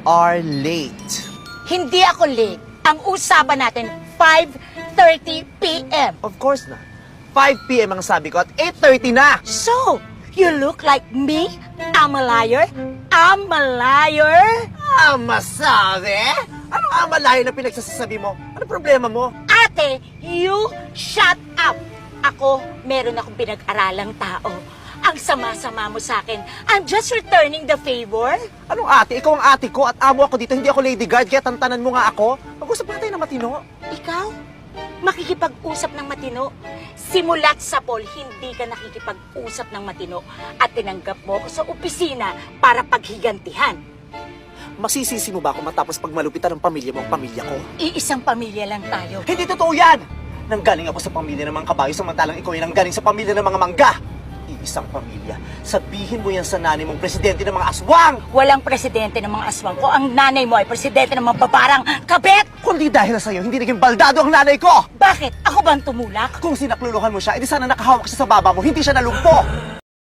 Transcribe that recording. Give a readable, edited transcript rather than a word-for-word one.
are late. Hindi ako late. Ang usapan natin, 5:30 p.m. Of course na. 5 p.m. ang sabi ko at 8:30 na. So, you look like me? I'm a liar? I'm a liar? Masabi? Ano amalayo na pinagsasabi mo? Ano problema mo? Ate, you shut up! Ako, meron akong pinag-aralang tao. Ang sama-sama mo sa akin. I'm just returning the favor. Anong ate? Ikaw ang ate ko at amo ako dito. Hindi ako lady guard, kaya tantanan mo nga ako. Mag-usap na tayo na matino. Ikaw? Makikipag-usap ng matino? Simula't sa Paul, hindi ka nakikipag-usap ng matino at tinanggap mo ko sa opisina para paghigantihan. Masisisi mo ba ako matapos pagmalupitan ng pamilya mo ang pamilya ko? Iisang pamilya lang tayo. Hindi totoo yan! Nanggaling ako sa pamilya ng mga kabayo samantalang ikaw ay nanggaling sa pamilya ng mga mangga. Iisang pamilya. Sabihin mo yan sa nanay mong presidente ng mga aswang! Walang presidente ng mga aswang ko. Ang nanay mo ay presidente ng mga babarang kabet! Kundi dahil sa'yo, hindi naging baldado ang nanay ko! Bakit? Ako ba ang tumulak? Kung sinakluluhan mo siya, edi sana nakahawak siya sa baba mo, hindi siya nalumpo!